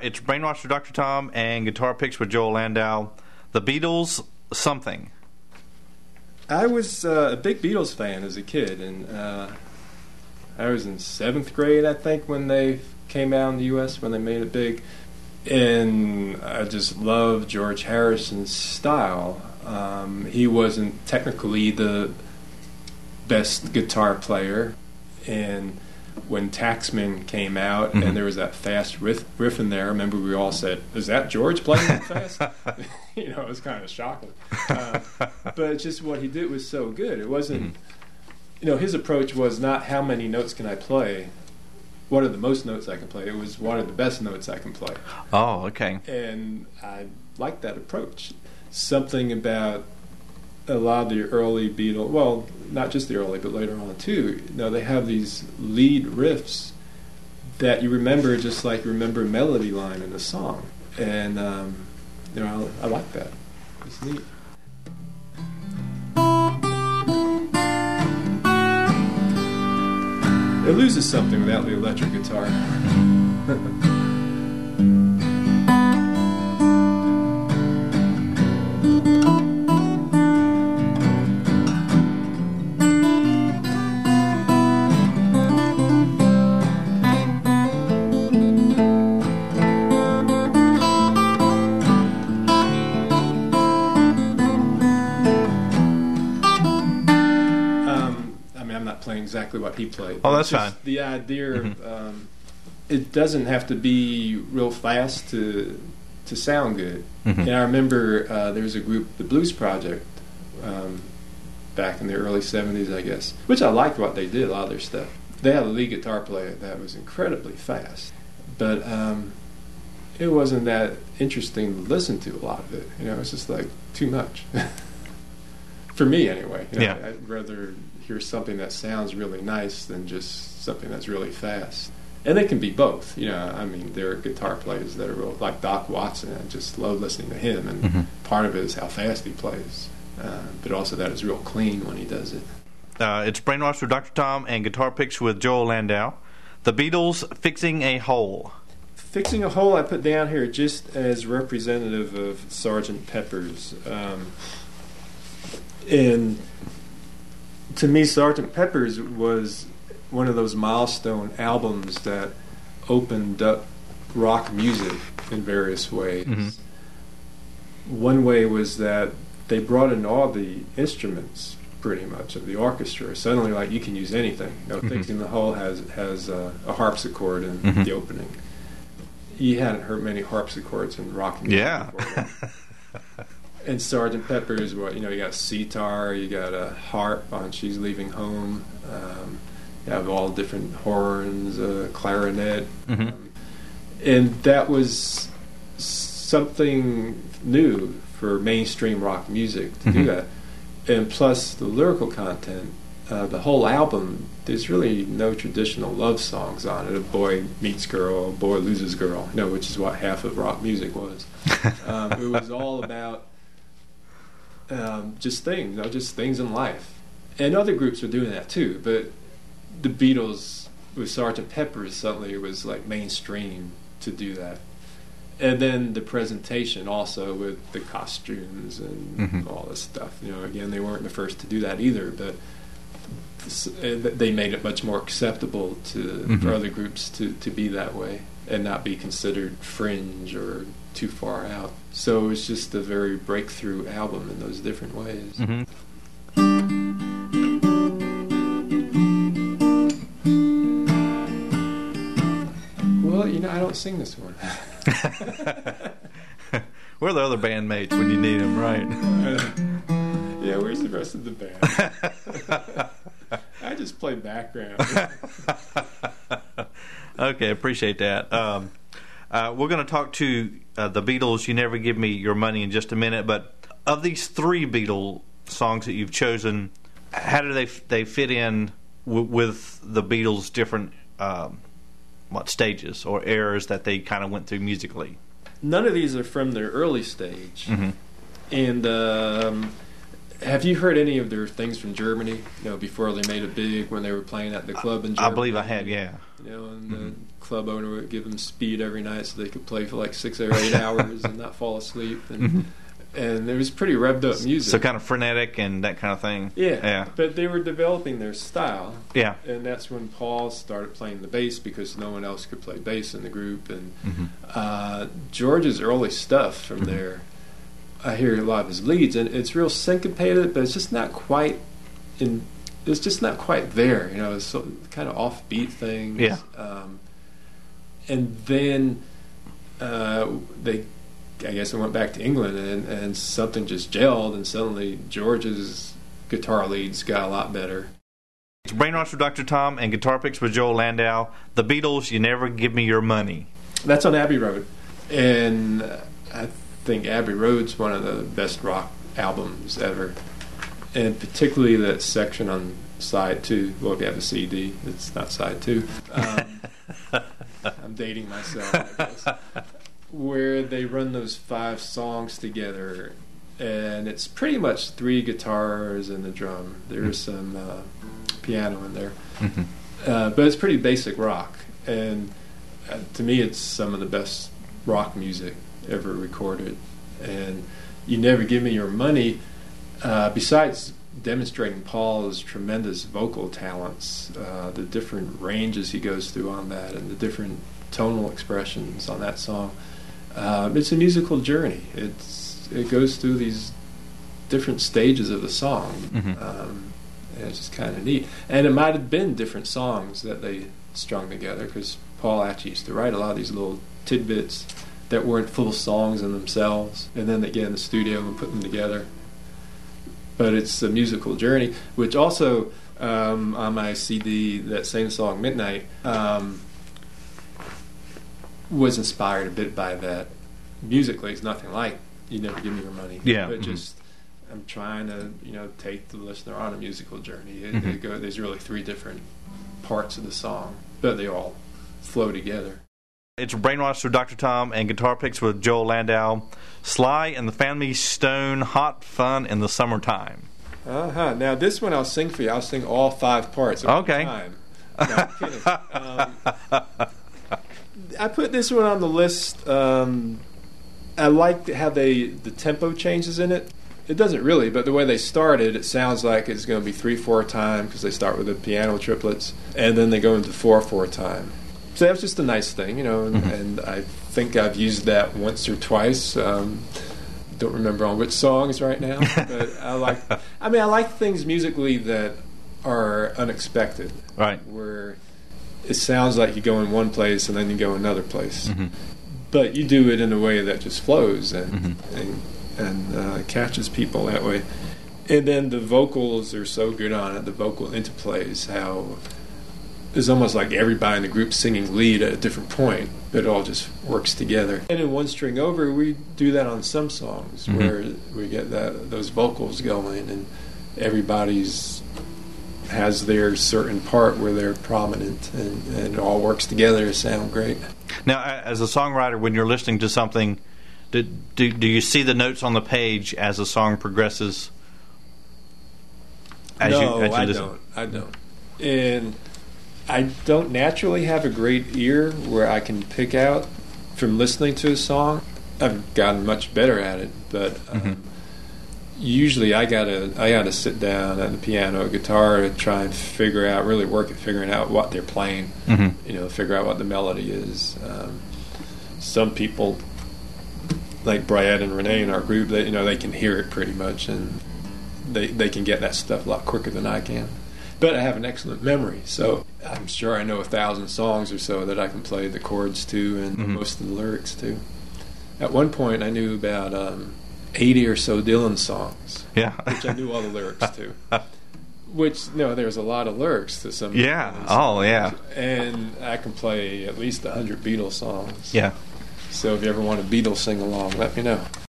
It's Brainwash with Dr. Tom and Guitar Picks with Joel Landau. The Beatles, something. I was a big Beatles fan as a kid, and I was in 7th grade, I think, when they came out in the U.S., when they made it big. And I just loved George Harrison's style. He wasn't technically the best guitar player, and when Taxman came out and there was that fast riff in there, I remember we all said, "Is that George playing that fast?" It was kind of shocking. But just what he did was so good. It wasn't, his approach was not how many notes can I play, what are the most notes I can play. It was what are the best notes I can play. Oh, okay. And I liked that approach. Something about a lot of the early Beatles, well, not just the early, but later on too, they have these lead riffs that you remember just like you remember a melody line in a song. And, I like that. It's neat. It loses something without the electric guitar. Exactly what he played. Oh, that's fine. The idea of it doesn't have to be real fast to sound good. And I remember there was a group, the Blues Project, back in the early 70s, I guess, which I liked what they did, a lot of their stuff. They had a lead guitar player that was incredibly fast, but it wasn't that interesting to listen to, a lot of it. It was just like too much. For me, anyway. I'd rather hear something that sounds really nice than just something that's really fast. And they can be both. There are guitar players that are real, like Doc Watson. I just love listening to him, and part of it is how fast he plays, but also that it's real clean when he does it. It's Brainwash with Dr. Tom and Guitar Picks with Joel Landau. The Beatles, Fixing a Hole. Fixing a Hole I put down here just as representative of Sgt. Pepper's. And to me, Sgt. Pepper's was one of those milestone albums that opened up rock music in various ways. One way was that they brought in all the instruments, pretty much, of the orchestra. Suddenly, like, you can use anything. Fixing the Hole has a harpsichord in the opening. You hadn't heard many harpsichords in rock music before. And Sgt. Pepper's, you got sitar, you got a harp on She's Leaving Home, you have all different horns, clarinet. And that was something new for mainstream rock music to do that. And plus the lyrical content, the whole album, there's really no traditional love songs on it. A boy meets girl, a boy loses girl, which is what half of rock music was. It was all about just things in life. And other groups were doing that too, but the Beatles with Sgt. Pepper suddenly was like mainstream to do that. And then the presentation also with the costumes and all this stuff. Again, they weren't the first to do that either, but they made it much more acceptable for other groups to be that way and not be considered fringe or too far out. So it was just a very breakthrough album in those different ways. Well, I don't sing this one. We're the other bandmates when you need them, right? Yeah, where's the rest of the band? I just play background. Okay, appreciate that. We're going to talk to the Beatles, You Never Give Me Your Money, in just a minute. But of these 3 Beatles songs that you've chosen, how do they fit in with the Beatles' different stages or eras that they kind of went through musically? None of these are from their early stage. And Have you heard any of their things from Germany? Before they made it big, when they were playing at the club in Germany. I believe I had, yeah. And the club owner would give them speed every night so they could play for like 6 or 8 hours and not fall asleep. And it was pretty revved up music. So kind of frenetic and that kind of thing. Yeah. But they were developing their style. Yeah. And that's when Paul started playing the bass because no one else could play bass in the group. And George's early stuff from there, I hear a lot of his leads, and it's real syncopated, but it's just not quite it's just not quite there. It's so, kind of offbeat things. Yeah. And then I guess I went back to England, and something just gelled, and suddenly George's guitar leads got a lot better. It's Brainwash with Dr. Tom and Guitar Picks with Joel Landau. The Beatles, You Never Give Me Your Money. That's on Abbey Road. And I think Abbey Road's one of the best rock albums ever. And particularly that section on side 2. Well, if you have a CD, it's not side 2. I'm dating myself, I guess. Where they run those 5 songs together, and it's pretty much 3 guitars and a drum. There's some piano in there, but it's pretty basic rock. And to me, it's some of the best rock music ever recorded. And You Never Give Me Your Money, besides demonstrating Paul's tremendous vocal talents, the different ranges he goes through on that, and the different tonal expressions on that song. It's a musical journey. It goes through these different stages of the song, and it's just kind of neat. And it might have been different songs that they strung together, because Paul actually used to write a lot of these little tidbits that weren't full songs in themselves, and then they get in the studio and put them together. But it's a musical journey, which also on my CD, that same song, Midnight, was inspired a bit by that. Musically, it's nothing like You Never Give Me Your Money. Yeah. But just, I'm trying to, take the listener on a musical journey. There's really 3 different parts of the song, but they all flow together. It's Brainwash with Dr. Tom and Guitar Picks with Joel Landau. Sly and the Family Stone, Hot Fun in the Summertime. Now, this one I'll sing for you. I'll sing all 5 parts at one time. No, I'm kidding. I put this one on the list. I like how the tempo changes in it. It doesn't really, but the way they started, it sounds like it's going to be 3/4 time, because they start with the piano triplets, and then they go into 4/4 time. So that's just a nice thing, and I think I've used that once or twice. Don't remember on which songs right now, but I like things musically that are unexpected. Right. Where it sounds like you go in one place and then you go another place. But you do it in a way that just flows and catches people that way. And then the vocals are so good on it, the vocal interplays, how it's almost like everybody in the group singing lead at a different point. It all just works together. And in One String Over, we do that on some songs where we get those vocals going, and everybody's has their certain part where they're prominent, and it all works together to sound great. Now, as a songwriter, when you're listening to something, do you see the notes on the page as the song progresses? I don't. And I don't naturally have a great ear where I can pick out from listening to a song. I've gotten much better at it, but usually I gotta sit down at the piano or guitar to try and really work at figuring out what they're playing. Figure out what the melody is. Some people, like Brad and Renee in our group, they can hear it pretty much, and they can get that stuff a lot quicker than I can. But I have an excellent memory, so I'm sure I know 1,000 songs or so that I can play the chords to, and most of the lyrics to. At one point, I knew about 80 or so Dylan songs, which I knew all the lyrics to. Which, there's a lot of lyrics to some. Yeah. Songs. Oh, yeah. And I can play at least 100 Beatles songs. Yeah. So if you ever want a Beatles sing along, let me know.